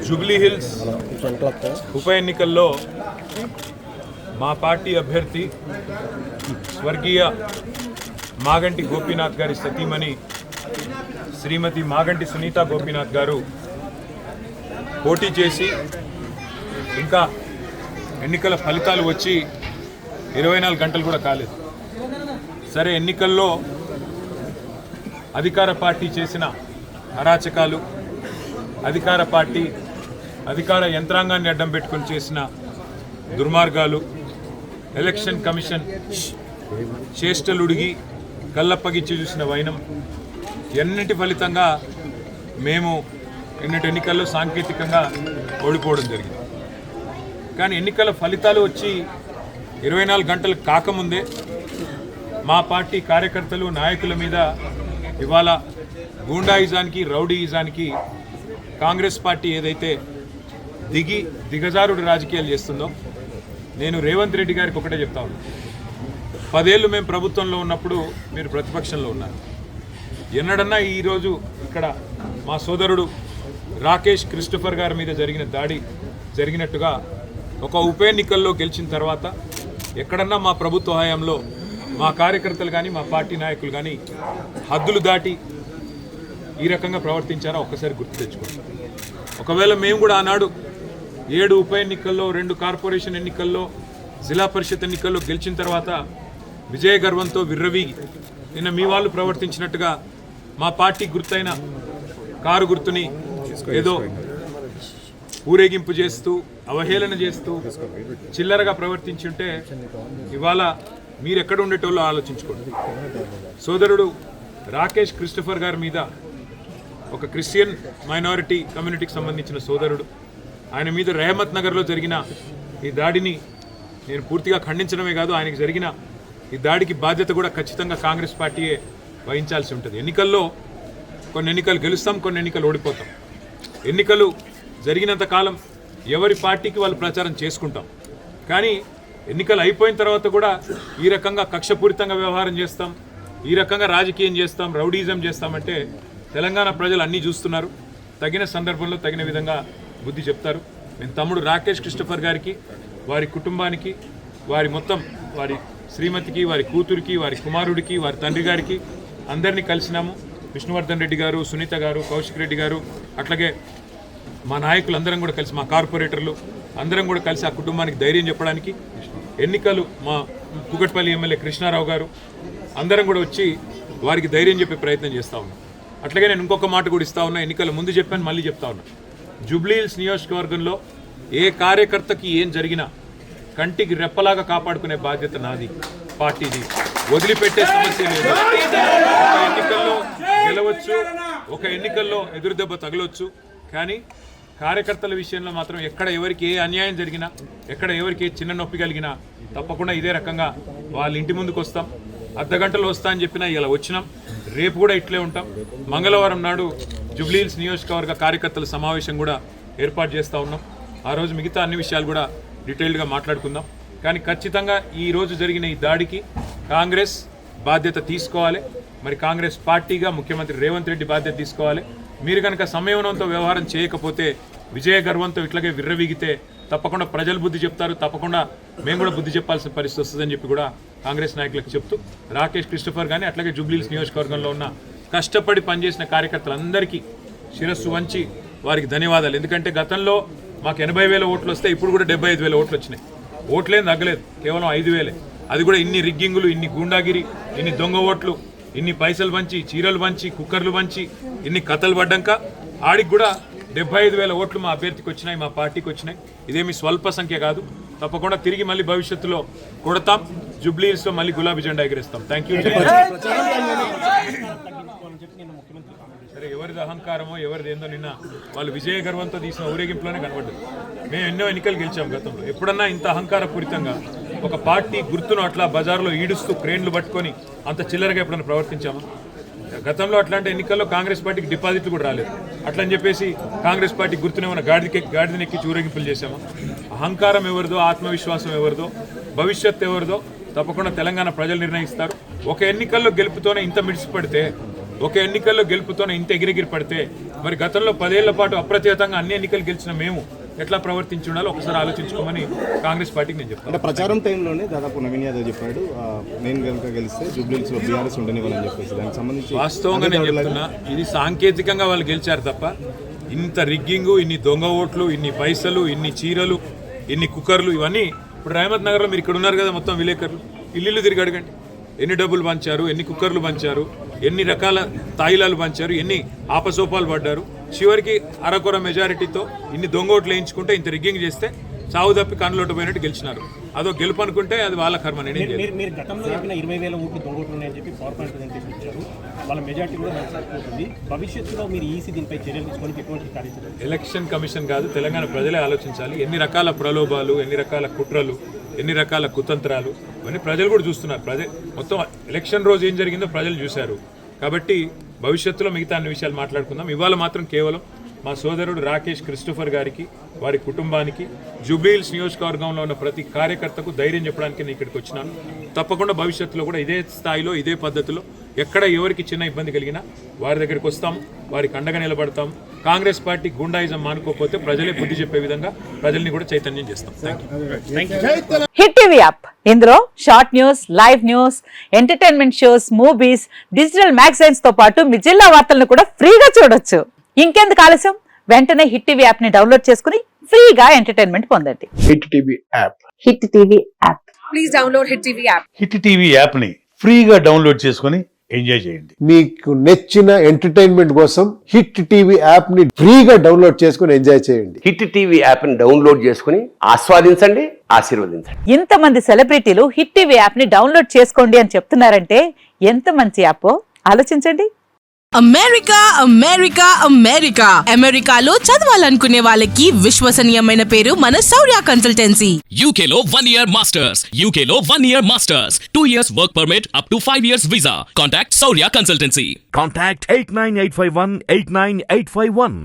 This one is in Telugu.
జూబ్లీ హిల్స్ ఉప ఎన్నికల్లో మా పార్టీ అభ్యర్థి స్వర్గీయ మాగంటి గోపీనాథ్ గారి సతీమణి శ్రీమతి మాగంటి సునీత గోపీనాథ్ గారు పోటీ చేసి ఇంకా ఎన్నికల ఫలితాలు వచ్చి 24 గంటలు కూడా కాలేదు. సరే, ఎన్నికల్లో అధికార పార్టీ చేసిన అరాచకాలు, అధికార యంత్రాంగాన్ని అడ్డం పెట్టుకుని చేసిన దుర్మార్గాలు, ఎలక్షన్ కమిషన్ చేష్టలుడిగి కళ్ళప్పగిచ్చి చూసిన వైనం, ఎన్నిటి ఫలితంగా మేము ఎన్నిటి ఎన్నికల్లో సాంకేతికంగా ఓడిపోవడం జరిగింది. కానీ ఎన్నికల ఫలితాలు వచ్చి 24 గంటలు కాకముందే మా పార్టీ కార్యకర్తలు, నాయకుల మీద ఇవాళ గూండాయిజానికి, రౌడీయిజానికి కాంగ్రెస్ పార్టీ ఏదైతే దిగజారుడు రాజకీయాలు చేస్తుందో, నేను రేవంత్ రెడ్డి గారికి ఒకటే చెప్తా ఉన్నాను. 10 ఏళ్ళు మేము ప్రభుత్వంలో ఉన్నప్పుడు మీరు ప్రతిపక్షంలో ఉన్నారు. ఎన్నడన్నా ఈరోజు ఇక్కడ మా సోదరుడు రాకేష్ క్రిస్టోఫర్ గారి మీద జరిగిన దాడి జరిగినట్టుగా ఒక ఉప ఎన్నికల్లో గెలిచిన తర్వాత ఎక్కడన్నా మా ప్రభుత్వ హయాంలో మా కార్యకర్తలు కానీ, మా పార్టీ నాయకులు కానీ హద్దులు దాటి ఈ రకంగా ప్రవర్తించారా ఒక్కసారి గుర్తు తెచ్చుకోండి. ఒకవేళ మేము కూడా ఆనాడు 7 ఉప ఎన్నికల్లో, 2 కార్పొరేషన్ ఎన్నికల్లో, జిల్లా పరిషత్ ఎన్నికల్లో గెలిచిన తర్వాత విజయ గర్వంతో విర్రవీగి నిన్న మీ వాళ్ళు ప్రవర్తించినట్టుగా మా పార్టీ గుర్తైన కారు గుర్తుని ఏదో ఊరేగింపు చేస్తూ, అవహేళన చేస్తూ చిల్లరగా ప్రవర్తించి ఉంటే ఇవాళ మీరు ఎక్కడ ఉండేటోళ్ళో ఆలోచించుకోండి. సోదరుడు రాకేష్ క్రిస్టోఫర్ గారి మీద, ఒక క్రిస్టియన్ మైనారిటీ కమ్యూనిటీకి సంబంధించిన సోదరుడు, ఆయన మీద రెహమత్ నగర్లో జరిగిన ఈ దాడిని నేను పూర్తిగా ఖండించడమే కాదు, ఆయనకు జరిగిన ఈ దాడికి బాధ్యత కూడా ఖచ్చితంగా కాంగ్రెస్ పార్టీయే వహించాల్సి ఉంటుంది. ఎన్నికల్లో కొన్ని ఎన్నికలు గెలుస్తాం, కొన్ని ఎన్నికలు ఓడిపోతాం. ఎన్నికలు జరిగినంత కాలం ఎవరి పార్టీకి వాళ్ళు ప్రచారం చేసుకుంటాం. కానీ ఎన్నికలు అయిపోయిన తర్వాత కూడా ఈ రకంగా కక్షపూరితంగా వ్యవహారం చేస్తాం, ఈ రకంగా రాజకీయం చేస్తాం, రౌడీజం చేస్తామంటే తెలంగాణ ప్రజలు అన్నీ చూస్తున్నారు. తగిన సందర్భంలో తగిన విధంగా బుద్ధి చెప్తారు. నేను తమ్ముడు రాకేష్ క్రిస్టోఫర్ గారికి, వారి కుటుంబానికి, వారి శ్రీమతికి, వారి కూతురికి, వారి కుమారుడికి, వారి తండ్రి గారికి అందరినీ కలిసినాము. విష్ణువర్ధన్ రెడ్డి గారు, సునీత గారు, కౌశిక్ రెడ్డి గారు, అట్లాగే మా నాయకులు అందరం కూడా కలిసి, మా కార్పొరేటర్లు అందరం కూడా కలిసి ఆ కుటుంబానికి ధైర్యం చెప్పడానికి, ఎన్నికలు మా కూకట్పల్లి ఎమ్మెల్యే కృష్ణారావు గారు అందరం కూడా వచ్చి వారికి ధైర్యం చెప్పే ప్రయత్నం చేస్తూ ఉన్నాం. అట్లాగే నేను ఇంకొక మాట కూడా ఇస్తా ఉన్నా, ఎన్నికల ముందు చెప్పాను, మళ్ళీ చెప్తా ఉన్నా. జూబ్లీ హిల్స్ నియోజకవర్గంలో ఏ కార్యకర్తకి ఏం జరిగినా కంటికి రెప్పలాగా కాపాడుకునే బాధ్యత నాది, పార్టీది. వదిలిపెట్టే సమస్య లేదు. ఒక ఎన్నికల్లో గెలవచ్చు, ఒక ఎన్నికల్లో ఎదురు దెబ్బ తగలవచ్చు, కానీ కార్యకర్తల విషయంలో మాత్రం ఎక్కడ ఎవరికి ఏ అన్యాయం జరిగినా, ఎక్కడ ఎవరికి చిన్న నొప్పి కలిగినా తప్పకుండా ఇదే రకంగా వాళ్ళ ఇంటి ముందుకు వస్తాం. అర్ధగంటలో వస్తా అని చెప్పినా ఇలా వచ్చినాం. రేపు కూడా ఇట్లే ఉంటాం. మంగళవారం నాడు జూబ్లీ హిల్స్ నియోజకవర్గ కార్యకర్తల సమావేశం కూడా ఏర్పాటు చేస్తూ ఉన్నాం. ఆ రోజు మిగతా అన్ని విషయాలు కూడా డీటెయిల్డ్గా మాట్లాడుకుందాం. కానీ ఖచ్చితంగా ఈ రోజు జరిగిన ఈ దాడికి కాంగ్రెస్ బాధ్యత తీసుకోవాలి. మరి కాంగ్రెస్ పార్టీగా ముఖ్యమంత్రి రేవంత్ రెడ్డి బాధ్యత తీసుకోవాలి. మీరు కనుక సంయమనంతో వ్యవహారం చేయకపోతే, విజయ గర్వంతో ఇట్లాగే విర్రవీగితే తప్పకుండా ప్రజలు బుద్ధి చెప్తారు, తప్పకుండా మేము కూడా బుద్ధి చెప్పాల్సిన పరిస్థితి వస్తుందని చెప్పి కూడా కాంగ్రెస్ నాయకులకు చెప్తూ, రాకేష్ క్రిస్టోఫర్ కానీ అట్లాగే జూబ్లీ హిల్స్ నియోజకవర్గంలో ఉన్న కష్టపడి పనిచేసిన కార్యకర్తలందరికీ శిరస్సు వంచి వారికి ధన్యవాదాలు. ఎందుకంటే గతంలో మాకు 80,000 ఓట్లు వస్తే ఇప్పుడు కూడా 75,000 ఓట్లు వచ్చినాయి. ఓట్లేం తగ్గలేదు, కేవలం 5,000. అది కూడా ఇన్ని రిగ్గింగులు, ఇన్ని గూండాగిరి, ఇన్ని దొంగ ఓట్లు, ఇన్ని పైసలు పంచి, చీరలు పంచి, కుక్కర్లు పంచి, ఇన్ని కథలు పడ్డాక ఆడికి కూడా 75,000 ఓట్లు మా అభ్యర్థికి వచ్చినాయి, మా పార్టీకి వచ్చినాయి. ఇదేమి స్వల్ప సంఖ్య కాదు. తప్పకుండా తిరిగి మళ్ళీ భవిష్యత్తులో కొడతాం. జూబ్లీ హిల్స్లో మళ్ళీ గులాబీ జెండా ఎగిరేస్తాం. Thank you. సరే, ఎవరిది అహంకారమో ఎవరిది ఏందో నిన్న వాళ్ళు విజయ గర్వంతో తీసిన ఊరేగింపులోనే కనబడ్డది. మేము ఎన్నో ఎన్నికలు గెలిచాం గతంలో. ఎప్పుడన్నా ఇంత అహంకారపూరితంగా ఒక పార్టీ గుర్తును అట్లా బజార్లో ఈడుస్తూ క్రేన్లు పట్టుకొని అంత చిల్లరగా ఎప్పుడన్నా ప్రవర్తించామా? గతంలో అట్లాంటి ఎన్నికల్లో కాంగ్రెస్ పార్టీకి డిపాజిట్లు కూడా రాలేదు. అట్లని చెప్పేసి కాంగ్రెస్ పార్టీ గుర్తునేమన్నా గాడిదనెక్కి ఊరేగింపులు చేశామా? అహంకారం ఎవరిదో, ఆత్మవిశ్వాసం ఎవరిదో, భవిష్యత్తు ఎవరిదో తప్పకుండా తెలంగాణ ప్రజలు నిర్ణయిస్తారు. ఒక ఎన్నికల్లో గెలుపుతోనే ఇంత మిడిసిపడితే, ఒక ఎన్నికల్లో గెలుపుతోనే ఇంత ఎగిరెగిరి పడితే, మరి గతంలో 10 ఏళ్ల పాటు అప్రతిహతంగా అన్ని ఎన్నికలు గెలిచిన మేము ఎట్లా ప్రవర్తించి ఉండాలో ఒకసారి ఆలోచించుకోమని కాంగ్రెస్ పార్టీకి నేను చెప్తాను. అంటే ప్రచారం టైంలోనే దాదాపు నవీన్ యాదవ్ చెప్పాడు, నేను కనుక గెలిస్తే జూబ్లీహిల్స్లో బీఆర్ఎస్ ఉండనివ్వాలని చెప్పేసి. దానికి సంబంధించి వాస్తవంగా నేను చెప్తున్నా, ఇది సాంకేతికంగా వాళ్ళు గెలిచారు తప్ప ఇంత రిగ్గింగు, ఇన్ని దొంగ ఓట్లు, ఇన్ని పైసలు, ఇన్ని చీరలు, ఇన్ని కుక్కర్లు, ఇవన్నీ ఇప్పుడు రహమత్ నగర్లో మీరు ఇక్కడ ఉన్నారు కదా, మొత్తం విలేకరులు ఇల్లు తిరిగి అడగండి. ఎన్ని డబ్బులు పంచారు, ఎన్ని కుక్కర్లు పంచారు, ఎన్ని రకాల తాయిలాలు పంచారు, ఎన్ని ఆపసోపాలు పడ్డారు. చివరికి అరకొర మెజారిటీతో ఇన్ని దొంగ ఓట్లు వేయించుకుంటే, ఇంత రిగ్గింగ్ చేస్తే చావు తప్పి కన్నులోటు పోయినట్టు గెలిచినారు. అదో గెలుపు అనుకుంటే అది వాళ్ళ కర్మ. మీరు గతంలో చెప్పిన 20,000 ఓట్లు దొంగ ఓట్లు ఉన్నాయని చెప్పి పవర్ పాయింట్ ప్రజెంటేషన్ ఇచ్చారు. వాళ్ళ మెజార్టీ కూడా నష్టపోతుంది. భవిష్యత్తులో మీరు ఈసీ దీనిపై చర్యలు తీసుకొని ఎటువంటి కార్యాచరణ? ఎలక్షన్ కమిషన్ కాదు, తెలంగాణ ప్రజలే ఆలోచించాలి. ఎన్ని రకాల ప్రలోభాలు, ఎన్ని రకాల కుట్రలు, ఎన్ని రకాల కుతంత్రాలు, ఇవన్నీ ప్రజలు కూడా చూస్తున్నారు. మొత్తం ఎలక్షన్ రోజు ఏం జరిగిందో ప్రజలు చూశారు. కాబట్టి భవిష్యత్తులో మిగతా అన్ని విషయాలు మాట్లాడుకుందాం. ఇవాళ మాత్రం కేవలం మా సోదరుడు రాకేష్ క్రిస్టోఫర్ గారికి, వారి కుటుంబానికి, జూబ్లీహిల్స్ నియోజకవర్గంలో ఉన్న ప్రతి కార్యకర్తకు ధైర్యం చెప్పడానికి నేను ఇక్కడికి వచ్చినాను. తప్పకుండా భవిష్యత్తులో కూడా ఇదే స్థాయిలో, ఇదే పద్ధతిలో ఎక్కడ ఎవరికి చిన్న ఇబ్బంది కలిగినా వారి దగ్గరికి వస్తాం, వారికి అండగా నిలబడతాం. కాంగ్రెస్ పార్టీ గుండాయిజం మానుకోకపోతే ప్రజలే బుద్ధి చెప్పే విధంగా ప్రజల్ని కూడా చైతన్యం చేస్తాం. హిట్ టీవీ యాప్, ఇందులో short news, live news, entertainment shows, movies, digital magazines తో పాటు మీ జిల్లా వార్తలను కూడా ఫ్రీగా చూడొచ్చు. ఇంకెందుకు ఆలస్యం, వెంటనే హిట్ టీవీ యాప్ ని డౌన్లోడ్ చేసుకుని ఫ్రీగా ఎంటర్టైన్మెంట్ పొందండి. Hit TV app. Hit TV app. Please download hit TV app. Hit TV app ని ఫ్రీగా డౌన్లోడ్ చేసుకొని ఎంజాయ్ చేయండి. మీకు నచ్చిన ఎంటర్టైన్మెంట్ కోసం హిట్ టీవీ యాప్ ని ఫ్రీగా డౌన్లోడ్ చేసుకొని ఎంజాయ్ చేయండి. హిట్ టీవీ యాప్ ని డౌన్లోడ్ చేసుకుని ఆస్వాదించండి, ఆశీర్వదించండి. ఇంతమంది సెలబ్రిటీలు హిట్ టీవీ యాప్ ని డౌన్లోడ్ చేసుకోండి అని చెప్తున్నారంటే ఎంత మంచి యాప్ ఆలోచించండి. అమెరికా అమెరికా అమెరికా అమెరికాలో చదవాలనుకునే వాళ్ళకి విశ్వసనీయమైన పేరు మన శౌర్య కన్సల్టెన్సీ. UK లో 1 year masters. UK లో 1 year masters. 2 years work permit up to 5 years visa. Contact Saurya Consultancy. Contact 89851 89851.